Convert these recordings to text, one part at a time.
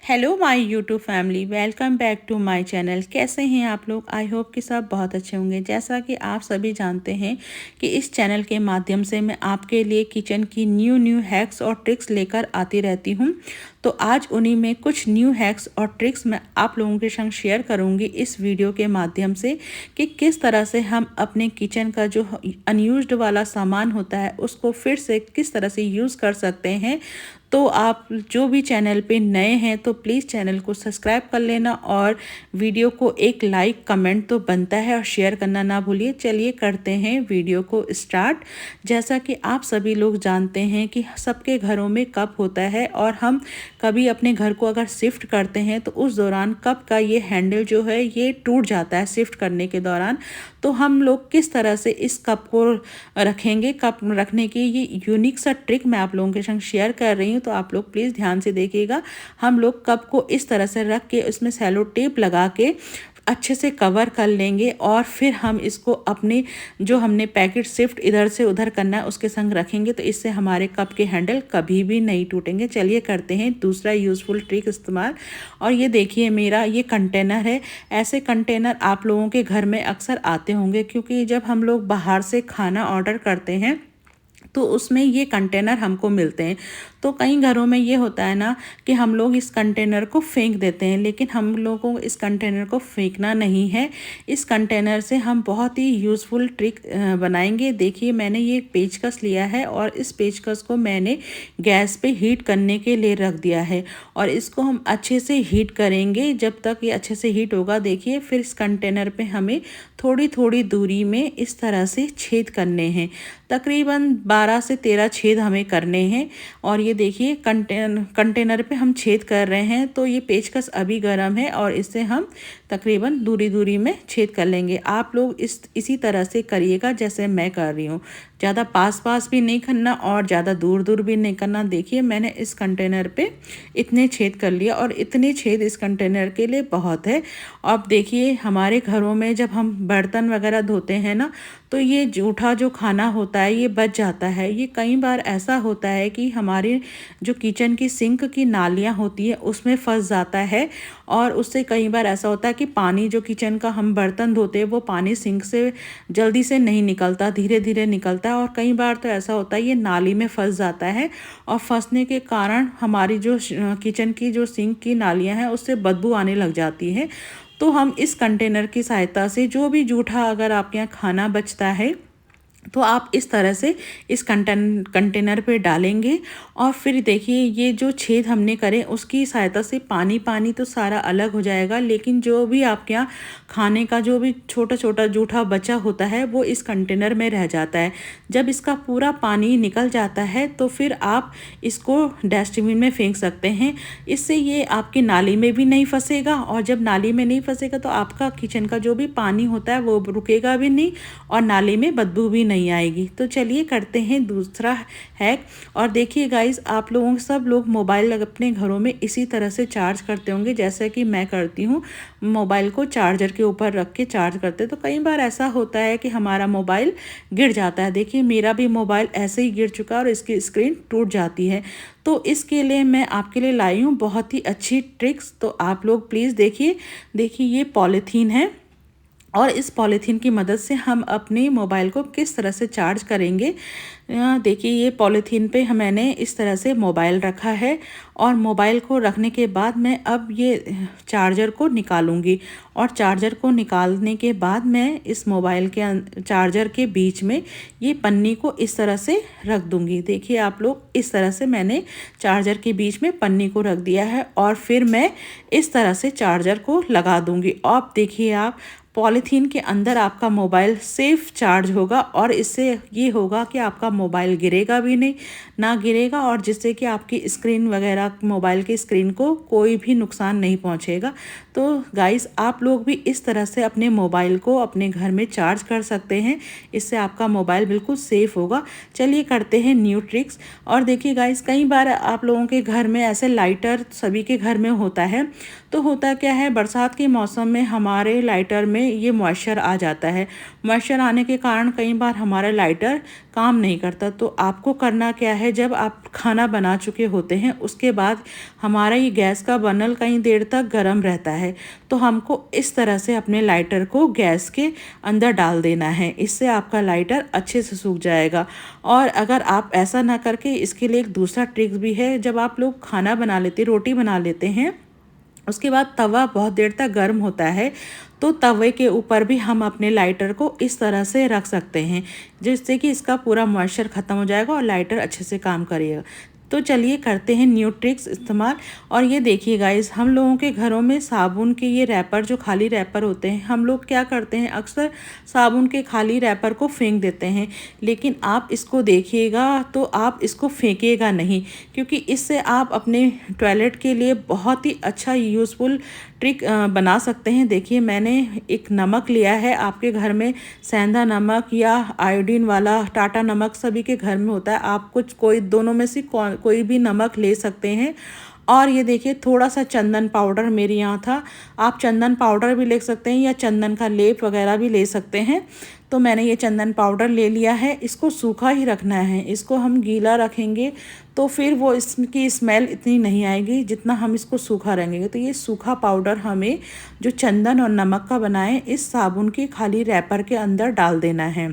Hello my YouTube family, welcome back to my channel. कैसे हैं आप लोग? आई होप कि सब बहुत अच्छे होंगे। जैसा कि आप सभी जानते हैं कि इस चैनल के माध्यम से मैं आपके लिए किचन की न्यू हैक्स और ट्रिक्स लेकर आती रहती हूं। तो आज उन्हीं में कुछ न्यू हैक्स और ट्रिक्स मैं आप लोगों के संग शेयर करूंगी इस वीडियो के माध्यम से कि किस तरह से हम अपने किचन का जो अनयूज्ड वाला सामान होता है उसको फिर से किस तरह से यूज़ कर सकते हैं। तो आप जो भी चैनल पे नए हैं तो प्लीज़ चैनल को सब्सक्राइब कर लेना और वीडियो को एक लाइक कमेंट तो बनता है और शेयर करना ना भूलिए। चलिए करते हैं वीडियो को स्टार्ट। जैसा कि आप सभी लोग जानते हैं कि सबके घरों में कप होता है और हम कभी अपने घर को अगर शिफ्ट करते हैं तो उस दौरान कप का ये हैंडल जो है ये टूट जाता है शिफ्ट करने के दौरान। तो हम लोग किस तरह से इस कप को रखेंगे, कप रखने की ये यूनिक सा ट्रिक मैं आप लोगों के संग शेयर कर रही हूँ। तो आप लोग प्लीज़ ध्यान से देखिएगा। हम लोग कप को इस तरह से रख के उसमें सेलो टेप लगा के अच्छे से कवर कर लेंगे और फिर हम इसको अपने जो हमने पैकेट शिफ्ट इधर से उधर करना है उसके संग रखेंगे। तो इससे हमारे कप के हैंडल कभी भी नहीं टूटेंगे। चलिए करते हैं दूसरा यूज़फुल ट्रिक इस्तेमाल। और ये देखिए मेरा ये कंटेनर है। ऐसे कंटेनर आप लोगों के घर में अक्सर आते होंगे क्योंकि जब हम लोग बाहर से खाना ऑर्डर करते हैं तो उसमें ये कंटेनर हमको मिलते हैं। तो कई घरों में ये होता है ना कि हम लोग इस कंटेनर को फेंक देते हैं, लेकिन हम लोगों को इस कंटेनर को फेंकना नहीं है। इस कंटेनर से हम बहुत ही यूज़फुल ट्रिक बनाएंगे। देखिए मैंने ये एक पेचकस लिया है और इस पेचकस को मैंने गैस पे हीट करने के लिए रख दिया है और इसको हम अच्छे से हीट करेंगे। जब तक ये अच्छे से हीट होगा, देखिए फिर इस कंटेनर पे हमें थोड़ी थोड़ी दूरी में इस तरह से छेद करने हैं। तकरीबन 12 से 13 छेद हमें करने हैं। और ये देखिए कंटेनर पे हम छेद कर रहे हैं। तो ये पेचकस अभी गर्म है और इससे हम तकरीबन दूरी दूरी में छेद कर लेंगे। आप लोग इसी तरह से करिएगा जैसे मैं कर रही हूँ। ज़्यादा पास पास भी नहीं करना और ज़्यादा दूर दूर भी नहीं करना। देखिए मैंने इस कंटेनर पे इतने छेद कर लिया और इतने छेद इस कंटेनर के लिए बहुत है। अब देखिए हमारे घरों में जब हम बर्तन वगैरह धोते हैं ना तो ये जूठा जो खाना होता है ये बच जाता है। ये कई बार ऐसा होता है कि हमारे जो किचन की सिंक की नालियाँ होती है उसमें फंस जाता है और उससे कई बार ऐसा होता है कि पानी जो किचन का हम बर्तन धोते हैं वो पानी सिंक से जल्दी से नहीं निकलता, धीरे धीरे निकलता है। और कई बार तो ऐसा होता है ये नाली में फंस जाता है और फंसने के कारण हमारी जो किचन की जो सिंक की नालियाँ हैं उससे बदबू आने लग जाती है। तो हम इस कंटेनर की सहायता से जो भी जूठा अगर आपके यहाँ खाना बचता है तो आप इस तरह से इस कंटेनर पे डालेंगे और फिर देखिए ये जो छेद हमने करे उसकी सहायता से पानी पानी तो सारा अलग हो जाएगा, लेकिन जो भी आपके यहाँ खाने का जो भी छोटा छोटा जूठा बचा होता है वो इस कंटेनर में रह जाता है। जब इसका पूरा पानी निकल जाता है तो फिर आप इसको डस्टबिन में फेंक सकते हैं। इससे ये आपकी नाली में भी नहीं फंसेगा और जब नाली में नहीं फंसेगा तो आपका किचन का जो भी पानी होता है वो रुकेगा भी नहीं और नाली में बदबू भी नहीं आएगी। तो चलिए करते हैं दूसरा हैक। और देखिए गाइस, आप लोगों सब लोग मोबाइल अपने घरों में इसी तरह से चार्ज करते होंगे जैसे कि मैं करती हूँ। मोबाइल को चार्जर के ऊपर रख के चार्ज करते तो कई बार ऐसा होता है कि हमारा मोबाइल गिर जाता है। देखिए मेरा भी मोबाइल ऐसे ही गिर चुका और इसकी स्क्रीन टूट जाती है। तो इसके लिए मैं आपके लिए लाई हूँ बहुत ही अच्छी ट्रिक्स। तो आप लोग प्लीज़ देखिए ये पॉलीथीन है और इस पॉलीथीन की मदद से हम अपने मोबाइल को किस तरह से चार्ज करेंगे। देखिए ये पॉलीथीन पे मैंने इस तरह से मोबाइल रखा है और मोबाइल को रखने के बाद मैं अब ये चार्जर को निकालूंगी और चार्जर को निकालने के बाद मैं इस मोबाइल के चार्जर के बीच में ये पन्नी को इस तरह से रख दूंगी। देखिए आप लोग इस तरह से मैंने चार्जर के बीच में पन्नी को रख दिया है और फिर मैं इस तरह से चार्जर को लगा दूंगी। अब देखिए आप पॉलीथीन के अंदर आपका मोबाइल सेफ चार्ज होगा और इससे ये होगा कि आपका मोबाइल गिरेगा भी नहीं, ना गिरेगा और जिससे कि आपकी स्क्रीन वगैरह मोबाइल की स्क्रीन को कोई भी नुकसान नहीं पहुंचेगा। तो गाइस आप लोग भी इस तरह से अपने मोबाइल को अपने घर में चार्ज कर सकते हैं। इससे आपका मोबाइल बिल्कुल सेफ़ होगा। चलिए करते हैं न्यू ट्रिक्स। और देखिए गाइस, कई बार आप लोगों के घर में ऐसे लाइटर सभी के घर में होता है। तो होता क्या है, बरसात के मौसम में हमारे लाइटर में ये मॉइस्चर आ जाता है। मॉइस्चर आने के कारण कई बार हमारा लाइटर काम नहीं करता। तो आपको करना क्या है, जब आप खाना बना चुके होते हैं उसके बाद हमारा ये गैस का बर्नल कई देर तक गर्म रहता है, तो हमको इस तरह से अपने लाइटर को गैस के अंदर डाल देना है। इससे आपका लाइटर अच्छे से सूख जाएगा। और अगर आप ऐसा ना करके, इसके लिए एक दूसरा ट्रिक भी है। जब आप लोग खाना बना लेते, रोटी बना लेते हैं, उसके बाद तवा बहुत देर तक गर्म होता है, तो तवे के ऊपर भी हम अपने लाइटर को इस तरह से रख सकते हैं, जिससे कि इसका पूरा मॉइस्चर ख़त्म हो जाएगा और लाइटर अच्छे से काम करेगा। तो चलिए करते हैं न्यू ट्रिक्स इस्तेमाल। और ये देखिए गाइस, हम लोगों के घरों में साबुन के ये रैपर, जो खाली रैपर होते हैं, हम लोग क्या करते हैं, अक्सर साबुन के खाली रैपर को फेंक देते हैं। लेकिन आप इसको देखिएगा तो आप इसको फेंकिएगा नहीं, क्योंकि इससे आप अपने टॉयलेट के लिए बहुत ही अच्छा यूज़फुल ट्रिक बना सकते हैं। देखिए, मैंने एक नमक लिया है। आपके घर में सेंधा नमक या आयोडीन वाला टाटा नमक सभी के घर में होता है। आप कुछ कोई दोनों में से कोई भी नमक ले सकते हैं। और ये देखिए, थोड़ा सा चंदन पाउडर मेरे यहाँ था। आप चंदन पाउडर भी ले सकते हैं या चंदन का लेप वगैरह भी ले सकते हैं। तो मैंने ये चंदन पाउडर ले लिया है। इसको सूखा ही रखना है। इसको हम गीला रखेंगे तो फिर वो इसकी स्मेल इतनी नहीं आएगी जितना हम इसको सूखा रखेंगे। तो ये सूखा पाउडर हमें, जो चंदन और नमक का बनाए, इस साबुन के खाली रैपर के अंदर डाल देना है।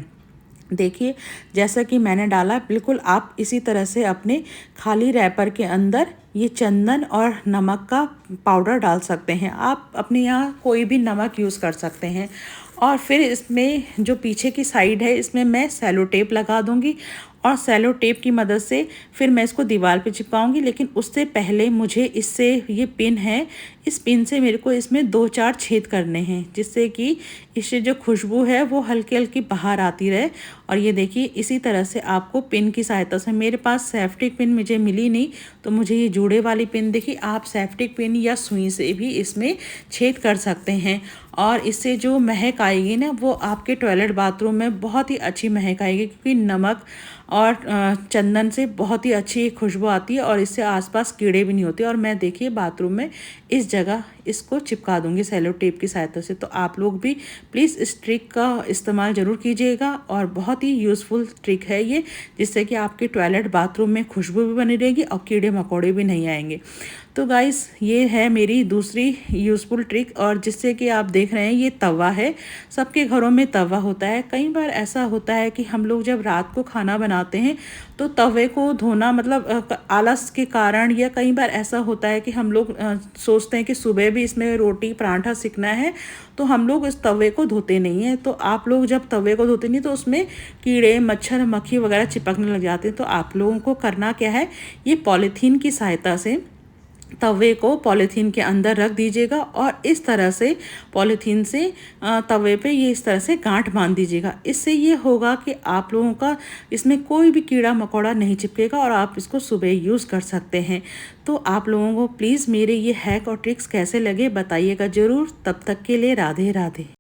देखिए, जैसा कि मैंने डाला, बिल्कुल आप इसी तरह से अपने खाली रैपर के अंदर ये चंदन और नमक का पाउडर डाल सकते हैं। आप अपने यहाँ कोई भी नमक यूज़ कर सकते हैं। और फिर इसमें जो पीछे की साइड है, इसमें मैं सेलो टेप लगा दूँगी और सेलो टेप की मदद से फिर मैं इसको दीवार पे चिपकाऊंगी। लेकिन उससे पहले मुझे इससे, ये पिन है, इस पिन से मेरे को इसमें 2-4 छेद करने हैं, जिससे कि इससे जो खुशबू है वो हल्की हल्की बाहर आती रहे। और ये देखिए, इसी तरह से आपको पिन की सहायता से, मेरे पास सेफ्टिक पिन मुझे मिली नहीं तो मुझे ये जूड़े वाली पिन दिखी। आप सेफ्टिक पिन या सुई से भी इसमें छेद कर सकते हैं। और इससे जो महक आएगी ना, वो आपके टॉयलेट बाथरूम में बहुत ही अच्छी महक आएगी, क्योंकि नमक और चंदन से बहुत ही अच्छी खुशबू आती है और इससे आसपास कीड़े भी नहीं होते। और मैं देखिए बाथरूम में इस जगह इसको चिपका दूंगी सेलो टेप की सहायता से। तो आप लोग भी प्लीज़ इस ट्रिक का इस्तेमाल ज़रूर कीजिएगा। और बहुत ही यूज़फुल ट्रिक है ये, जिससे कि आपके टॉयलेट बाथरूम में खुशबू भी बनी रहेगी और कीड़े मकोड़े भी नहीं आएंगे। तो गाइस, ये है मेरी दूसरी यूज़फुल ट्रिक। और जिससे कि आप देख रहे हैं, ये तवा है। सबके घरों में तवा होता है। कई बार ऐसा होता है कि हम लोग जब रात को खाना बनाते हैं तो तवे को धोना, मतलब आलस के कारण, या कई बार ऐसा होता है कि हम लोग सोचते हैं कि सुबह भी इसमें रोटी पराठा सेकना है, तो हम लोग इस तवे को धोते नहीं हैं। तो आप लोग जब तवे को धोते नहीं तो उसमें कीड़े मच्छर मक्खी वगैरह चिपकने लग जाते हैं। तो आप लोगों को करना क्या है, ये पॉलीथीन की सहायता से तवे को पॉलीथीन के अंदर रख दीजिएगा और इस तरह से पॉलीथीन से तवे पे ये इस तरह से गांठ बांध दीजिएगा। इससे ये होगा कि आप लोगों का इसमें कोई भी कीड़ा मकोड़ा नहीं चिपकेगा और आप इसको सुबह यूज़ कर सकते हैं। तो आप लोगों को प्लीज़ मेरे ये हैक और ट्रिक्स कैसे लगे बताइएगा ज़रूर। तब तक के लिए राधे राधे।